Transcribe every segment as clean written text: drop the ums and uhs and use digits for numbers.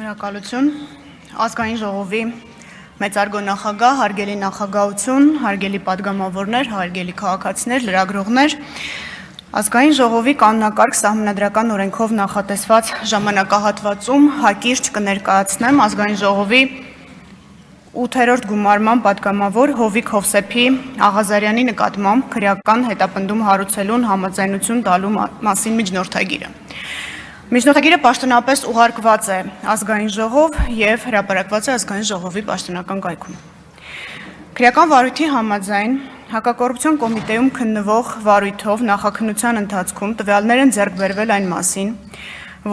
Շնորհակալություն, ազգային ժողովի մեծարգո նախագահ, հարգելի նախագահություն, հարգելի պատգամավորներ, հարգելի քաղաքացիներ, լրագրողներ, ազգային ժողովի կանոնակարգ սահմանադրական օրենքով նախատեսված ժամանակահատվածում հակիրճ կներկայացնեմ ազգային ժողովի 8-րդ գումարման պատգամավոր Հովիկ Հովսեփի Աղազարյանի նկատմամբ քրեական հետապնդում հարուցելուն համաձայնություն տալու մասին միջնորդագիրը։ Միջնորդագիրը պաշտոնապես ուղարկված է ազգային ժողով և հրապարակված է ազգային ժողովի պաշտոնական կայքում։ Քրեական վարույթի համաձայն հակակոռուպցիոն կոմիտեում քննվող վարույթով նախաքննության ընթացքում տվյալներ են ձեռք բերվել այն մասին,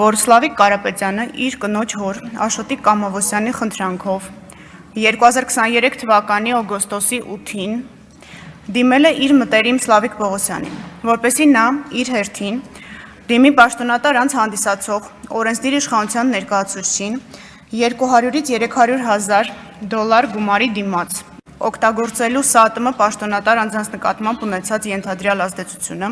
որ Սլավիկ Կարապետյանը իր կնոջ հոր Աշոտիկ Կամավոսյանի խնդրանքով 2023 թվականի օգոստոսի 8-ին դիմել է իր մտերիմ Սլավիկ Պողոսյանին, որպեսզի նա իր հերթին դիմի պաշտոնատար անձ հանդիսացող օրենսդիր իշխանության ներկայացուցչին 200-ից 300,000 դոլար գումարի դիմաց, օգտագործելու ՍԱՏՄ պաշտոնատար անձանց նկատմամբ ունեցած ենթադրյալ ազդեցությունը,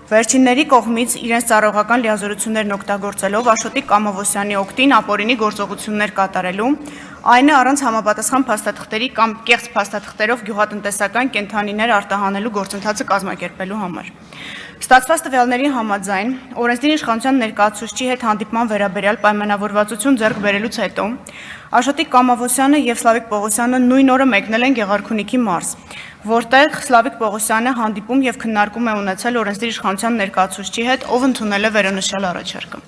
վերջինների կողմից իրենց ծառայողական լիազորություններն օգտագործելով Աշոտիկ Կամավոսյանի օգտին ապօրինի գործողություններ կատարելու, այն է առանց համապատասխան փաստաթղթերի կամ կեղծ փաստաթղթերով գյուղատնտեսական կենդանիներ արտահանելու գործընթացը կազմակերպելու համար։ Ստացված տվյալների համաձայն օրենսդիր իշխանության ներկայացուցչի հետ հանդիպման վերաբերյալ պայմանավորվածություն ձեռք բերելուց հետո Աշոտիկ Կամավոսյանը և Սլավիկ Պողոսյանը նույն օրը մեկնել են Գեղարքունիքի մարզ, որտեղ Սլավիկ Պողոսյանը հանդիպում և քննարկում է ունեցել օրենսդիր իշխանության ներկայացուցչի հետ, ով ընդունել է վերոնշյալ առաջարկը։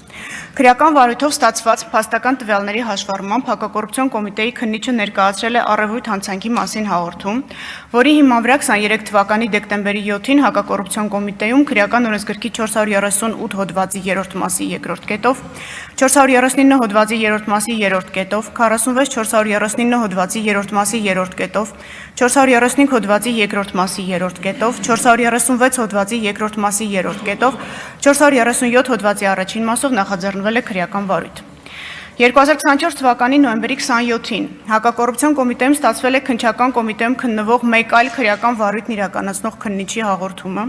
Քրեական վարույթով ստացված փաստական տվյալների հաշվառմամբ հակակոռուպցիոն կոմիտեի քննիչը ներկայացրել է առևույթ հանցանքի մասին հաղորդում, որի հիման վրա 23 թվականի դեկտեմբերի 7-ին հակակոռուպցիոն կոմիտեում քրեական օրենսգրքի 438 հոդվածի 3-րդ մասի 2-րդ կետով, 439 հոդվածի 3-րդ մասի 3-րդ կետով, 46 439 հոդվածի 3-րդ մասի 3-րդ կետով, 435 հոդվածի 2-րդ մասի 3-րդ կետով, 436 հոդվածի 2-րդ մասի 3-րդ կետով, 437 հոդվածի առաջին մասով նախաձեռնվել է քրեական վարույթ։ 2024 թվականի նոյեմբերի 27-ին հակակոռուպցիոն կոմիտեում ստացվել է քննչական կոմիտեում քննվող մեկ այլ քրեական վարույթն իրականացնող քննիչի հաղորդումը,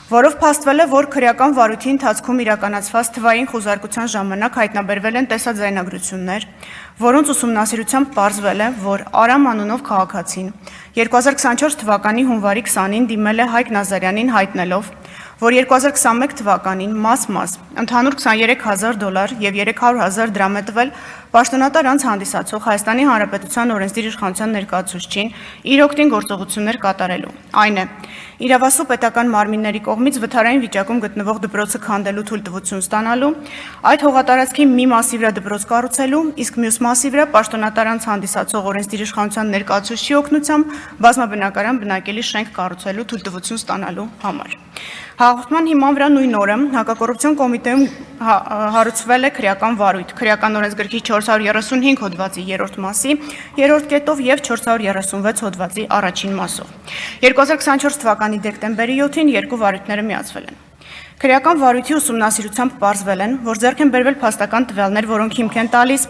որով փաստվել է, որ քրեական վարույթի ընթացքում իրականացված թվային խուզարկության ժամանակ հայտնաբերվել են տեսաձայնագրություններ, որոնց ուսումնասիրությամբ պարզվել է, որ Արամ անունով քաղաքացին 2024 թվականի հունվարի 20-ին դիմել է Հայկ Նազարյանին հայտնելով, որ 2021 թվականին մաս ընդհանուր 23,000 դոլար և 300,000 դրամ է տվել պաշտոնատար անձ հանդիսացող Հայաստանի Հանրապետության օրենսդիր իշխանության ներկայացուցչին իր օգտին գործողություններ կատարելու, այն է, իրավասու պետական մարմինների կողմից վթարային վիճակում գտնվող դպրոցը քանդելու թույլտվություն ստանալու, այդ հողատարածքի մի մասի վրա դպրոց կառուցելու, իսկ մյուս մասի վրա պաշտոնատար անձ հանդիսացող օրենսդիր իշխանության ներկայացուցչի օգնությամբ բազմաբնակարան բնակելի շենք կառուցելու թույլտվություն ստանալու համար։ Հաղորդման հիման վրա նույն օրը հակակոռուպցիոն կոմիտեում հարուցվել է քրեական վարույթ, քրեական օրենսգրքի 435 հոդվածի 3-րդ մասի 3-րդ կետով և 436 հոդվածի առաջին մասով։ 2024 թվականի դեկտեմբերի 7-ին երկու վարույթները միացվել են։ Քրեական վարույթի ուսումնասիրությամբ պարզվել են, որ ձեռք են բերվել փաստական տվյալներ, որոնք հիմք են տալիս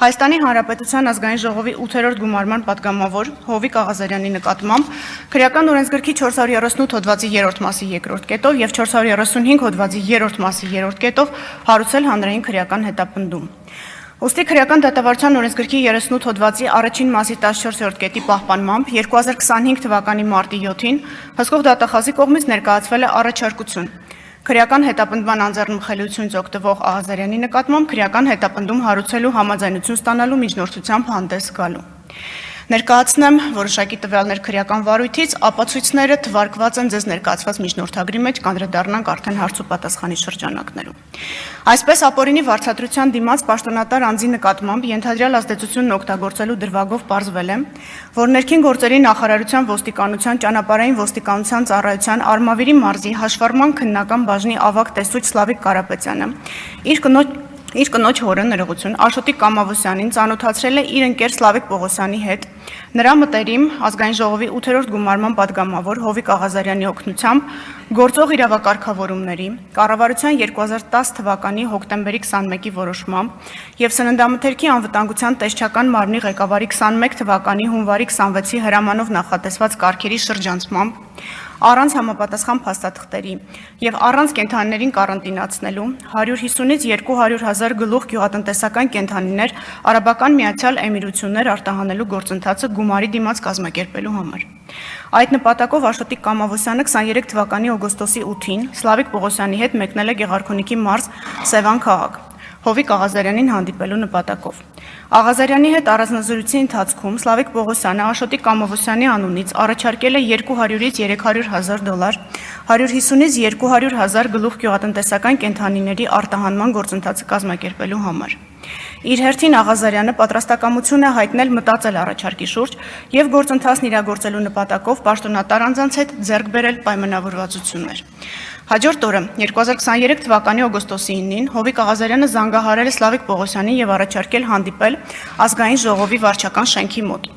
Հայաստանի Հանրապետության ազգային ժողովի 8-րդ գումարման պատգամավոր Հովիկ Աղազարյանի նկատմամբ քրեական օրենսգրքի 438 հոդվածի 3-րդ մասի 2-րդ կետով և 435 հոդվածի 3-րդ մասի 3-րդ կետով հարուցել հանրային քրեական հետապնդում։ Ուստի քրեական դատավարության օրենսգրքի 38 հոդվածի առաջին մասի 14-րդ կետի պահպանմամբ 2025 թվականի մարտի 7-ին հսկող դատախազի կողմից ներկայացվել է առաջարկություն քրեական հետապնդման անձեռնմխելիությունից օգտվող Աղազարյանի նկատմամբ քրեական հետապնդում հարուցելու համաձայնություն ստանալու միջնորդությամբ հանդես գալու։ Ներկայացնեմ որոշակի տվյալներ քրեական վարույթից, ապացույցները թվարկված են ձեզ ներկայացված միջնորդագրի մեջ, կանդրադառնանք արդեն հարց ու պատասխանի շրջանակներում։ Այսպես ապօրինի վարձատրության դիմաց պաշտոնատար անձի նկատմամբ ենթադրյալ ազդեցությունն օգտագործելու դրվագով պարզվել է, որ ներքին գործերի նախարարության ոստիկանության ճանապարհային ոստիկանության ծառայության Արմավիրի մարզի հաշվառման քննական բաժնի ավագ տեսուչ Սլավիկ Կարապետյանը իր կնոջ հորը ներողություն Աշոտիկ Կամավոսյանին ծանոթացրել է իր ընկեր Սլավիկ Պողոսյանի հետ, նրա մտերիմ ազգային ժողովի 8-րդ գումարման պատգամավոր Հովիկ Աղազարյանի օգնությամբ գործող իրավակարգավորումների, կառավարության 2010 թվականի հոկտեմբերի 21-ի որոշմամբ և սննդամթերքի անվտանգության տեսչական մարմնի ղեկավարի 21 թվականի հունվարի 26-ի հրամանով նախատեսված կարգերի շրջանցմամբ առանց համապատասխան փաստաթղթերի եւ առանց կենդանիներին կարանտինացնելու 150-ից 200,000 գլուխ գյուղատնտեսական կենդանիներ Արաբական Միացյալ Էմիրություններ արտահանելու գործընթացը գումարի դիմաց կազմակերպելու համար։ Այդ նպատակով Աշոտիկ Կամավոսյանը 23 թվականի օգոստոսի 8-ին Սլավիկ Պողոսյանի հետ մեկնել է Գեղարքունիքի մարզ Սևան քաղաք, Հովիկ Աղազարյանին հանդիպելու նպատակով։ Աղազարյանի հետ առանձնազրույցի ընթացքում Սլավիկ Պողոսյանը Աշոտիկ Կամավոսյանի անունից առաջարկել է $200-ից $300,000, 150-ից 200,000 գլուխ գյուղատնտեսական կենդանիների արտահանման գործընթացը կազմակերպելու համար։ Իր հերթին Աղազարյանը պատրաստակամություն է հայտնել մտածել առաջարկի շուրջ եւ գործընթացն իրագործելու նպատակով պաշտոնատար անձանց հետ ձեռք բերել պայմանավորվածություններ։ Հաջորդ օրը 2023 թվականի օգոստոսի 9-ին Հովիկ Աղազարյանը զանգահարել է Սլավիկ Պողոսյանին եւ առաջարկել հանդիպել ազգային ժողովի վարչական շենքի մոտ։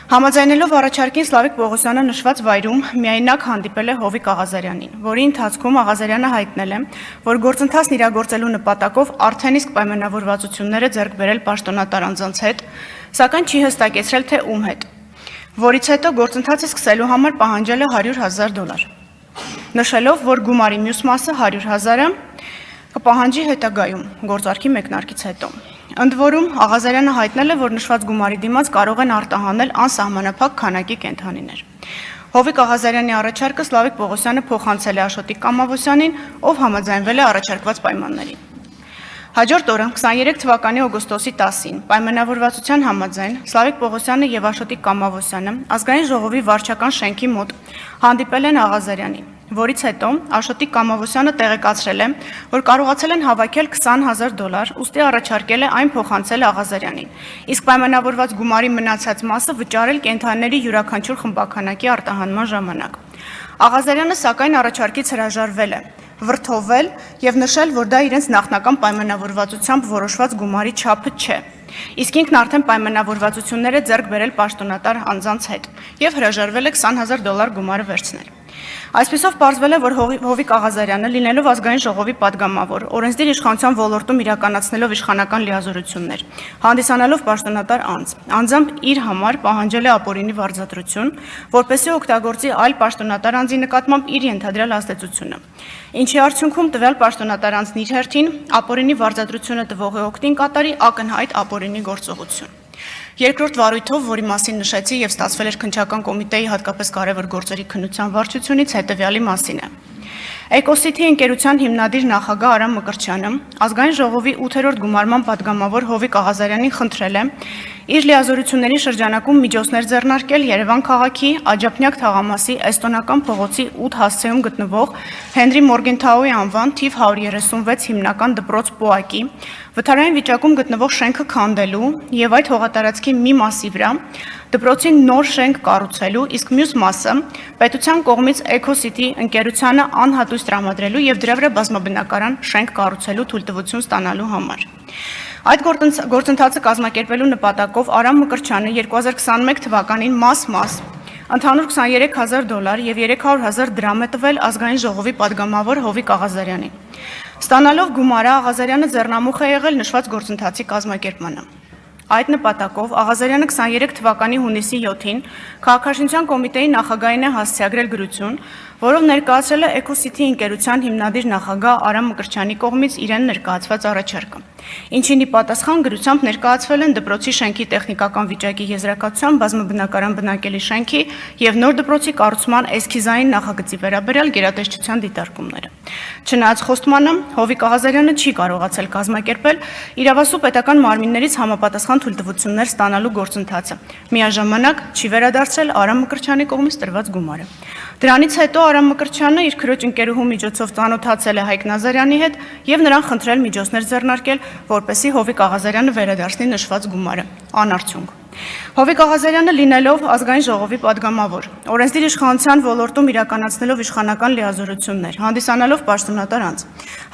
Համաձայնելով առաջարկին Սլավիկ Պողոսյանը նշված վայրում միայնակ հանդիպել է Հովիկ Աղազարյանին, որի ընթացքում Աղազարյանը հայտնել է, որ գործընթացն իրագործելու նպատակով արդեն իսկ պայմանավորվածությունները ձեռք բերել պաշտոնատար անձանց հետ, սակայն չի հստակեցրել թե ում հետ, որից հետո գործընթացը սկսելու համար պահանջել է $100,000, նշելով, որ գումարի մյուս մասը 100,000-ը կպահանջի հետագայում գործարքի մեկնարկից հետո։ Ընդ որում Աղազարյանը հայտնել է, որ նշված գումարի դիմաց կարող են արտահանել անսահմանափակ քանակի կենդանիներ։ Հովիկ Աղազարյանի առաջարկը Սլավիկ Պողոսյանը փոխանցել է Աշոտիկ Կամավոսյանին, ով համաձայնվել է առաջարկված պայմաններին։ Հաջորդ օրը 23 թվականի օգոստոսի 10-ին պայմանավորվածության համաձայն Սլավիկ Պողոսյանը եւ Աշոտիկ Կամավոսյանը ազգային ժողովի վարչական շենքի մոտ հանդիպել են Աղազարյանին, որից հետո Աշոտիկ Կամավոսյանը տեղեկացրել է, որ կարողացել են հավաքել $20,000, ուստի առաջարկել է այն փոխանցել Աղազարյանին, իսկ պայմանավորված գումարի մնացած մասը վճարել կենդանիների յուրաքանչյուր խմբականակի արտահանման ժամանակ։ Աղազարյանը սակայն առաջարկից հրաժարվել է, վրդովել եւ նշել, որ դա իրենց նախնական պայմանավորվածությամբ որոշված գումարի չափը չէ, իսկ ինքն արդեն պայմանավորվածություններ է ձեռք բերել պաշտոնատար անձանց հետ եւ հրաժարվել է $20,000 գումարը վերցնել։ Այսպիսով պարզվել է, որ Հովիկ Աղազարյանը, լինելով ազգային ժողովի падգամավոր, օրենսդիր իշխանության ոլորտում իրականացնելով իշխանական լիազորություններ, հանդիսանալով պաշտոնատար անձ, անձամբ իր համար պահանջել է ապօրինի վարձատրություն, որպեսզի օգտագործի այլ պաշտոնատար անձի նկատմամբ իր ենթադրյալ ազդեցությունը, ինչի արդյունքում տվյալ պաշտոնատար անձն իր հերթին ապօրինի վարձատրությունը տվողի օգտին կատարի ակնհայտ ապօրինի գործողություն։ Երկրորդ վարույթով, որի մասին նշեցի եւ ստացվել էր քննչական կոմիտեի հատկապես կարևոր գործերի քննության վարչությունից հետեւյալի մասին է։ Էկոսիթի ընկերության հիմնադիր նախագահ Արամ Մկրտչյանը ազգային ժողովի 8-րդ գումարման падգամավոր Հովիկ Աղազարյանին խնդրել է իր լիազորությունների շրջանակում միջոցներ ձեռնարկել Երևան քաղաքի Աջափնյակ թաղամասի Էստոնական փողոցի 8 հասցեում գտնվող Հենրի Մորգենթաուի անվան թիվ 136 հիմնական դպրոց ՊՕԱԿ-ի վթարային վիճակում գտնվող շենքը քանդելու եւ այդ հողատարածքի մի մասի վրա դպրոցի նոր շենք կառուցելու, իսկ մյուս մասը պետության կողմից Էկոսիթի ընկերությանը անհատույց տրամադրելու եւ դրա վրա բազմաբնակարան շենք կառուցելու թույլտվություն ստանալու համար։ Այդ գործընթացը կազմակերպելու նպատակով Արամ Մկրտչյանը 2021 թվականին մաս ընդհանուր $23,000 եւ $300,000 դրամ է տվել ազգային ժողովի падգամավոր Հովիկ Աղազարյանին։ Ստանալով գումարը Աղազարյանը ձեռնամուխ է եղել նշված գործընթացի կազմակերպմանը։ Այդ նպատակով Աղազարյանը 23 թվականի հունիսի 7-ին Քաղաքաշինության կոմիտեի նախագահին է հասցեագրել գրություն, որով ներկայացրել է Էկոսիթի ընկերության հիմնադիր նախագահ Արամ Մկրտչյանի կողմից իրեն ներկայացված առաջարկը, ինչին ի պատասխան գրությամբ ներկայացվել են դպրոցի շենքի տեխնիկական վիճակի եզրակացության բազմաբնակարան բնակելի շենքի եւ նոր դպրոցի կառուցման էսքիզային նախագծի վերաբերյալ գերատեսչության դիտարկումները։ Չնայած խոստմանը, Հովիկ Աղազարյանը չի կարողացել կազմակերպել իրավասու պետական մարմիններից համապատասխան թույլտվություններ ստանալու գործընթացը, միաժամանակ չի վերադարձրել Արամ Մկրտչյանի կողմից տրված գումարը։ Դրանից հետո Արամ Մկրտչյանը իր քրոջ ընկերուհու միջոցով ծանոթացել է Հայկ Նազարյանի հետ եւ նրան խնդրել միջոցներ ձեռնարկել, որպեսզի Հովիկ Աղազարյանը վերադարձնի նշված գումարը, անարդյունք։ Հովիկ Աղազարյանը լինելով ազգային ժողովի падգամավոր, օրենսդիր իշխանության ոլորտում իրականացնելով իշխանական լիազորություններ, հանդիսանալով պաշտոնատար անձ,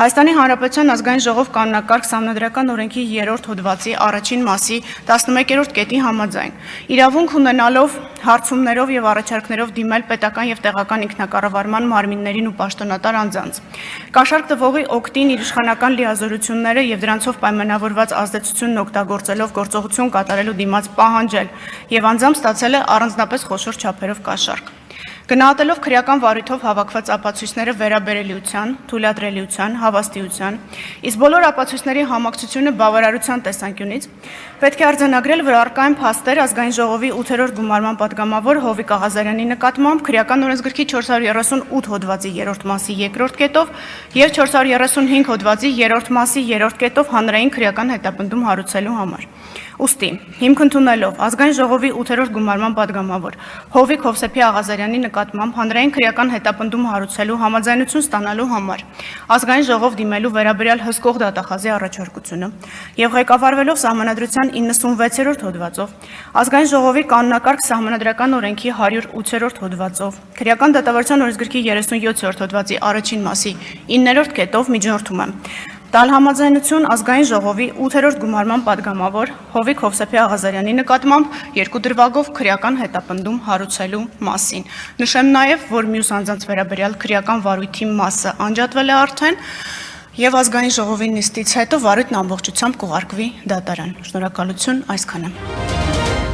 Հայաստանի Հանրապետության ազգային ժողով կանոնակարգ սահմանադրական օրենքի 3-րդ հոդվածի առաջին մասի 11-րդ կետի համաձայն, իրավունք ունենալով հարցումներով եւ առաջարկներով դիմել պետական եւ տեղական ինքնակառավարման մարմիններին ու պաշտոնատար անձանց, կաշառք տվողի օգտին իր իշխանական լիազորությունները եւ դրանցով պայմանավորված ազդեցությունն օգտագործելով գործողություն կատարելու դիմաց պահանջել եւ անձամբ ստացել է առանձնապես խոշոր չափերով կաշառք։ Գնահատելով քրեական վարույթով հավաքված ապացույցները վերաբերելիության, թույլատրելիության, հավաստիության, իսկ բոլոր ապացույցների համակցությունը բավարարության տեսանկյունից, պետք է արձանագրել, որ առկա են փաստեր ազգային ժողովի 8-րդ գումարման падգամավոր Հովիկ Աղազարյանի նկատմամբ քրեական օրենսգրքի 438 հոդվածի 3-րդ մասի 2-րդ կետով եւ 435 հոդվածի 3-րդ մասի 3-րդ կետով հանրային քրեական հետապնդում հարուցելու համար։ Ուստի, հիմք ընդունելով ազգային ժողովի 8-րդ գումարման падգամավոր Հովիկ Հովսեփի Աղազարյանի նկատմամբ հանրային քրեական հետապնդում հարուցելու համաձայնություն ստանալու համար ազգային ժողով դիմելու վերաբերյալ հսկող դատախազի առաջարկությունը եւ ղեկավարվելով Սահմանադրության 96-րդ հոդվածով ազգային ժողովի կանոնակարգ Սահմանադրական օրենքի 108-րդ հոդվածով քրեական դատավարության օրենսգրքի 37-րդ հոդվածի առաջին մասի 9-րդ կետով միջնորդում եմ տալ համաձայնություն ազգային ժողովի 8-րդ գումարման падգամավոր Հովիկ Հովսեփի Աղազարյանի նկատմամբ երկու դրվագով քրեական հետապնդում հարուցելու մասին։ Նշեմ նաև, որ մյուս անձանց վերաբերյալ քրեական վարույթի մասը անջատվել է արդեն եւ ազգային ժողովի նիստից հետո վարույթն ամբողջությամբ կուղարկվի դատարան։ Շնորհակալություն, այսքանը։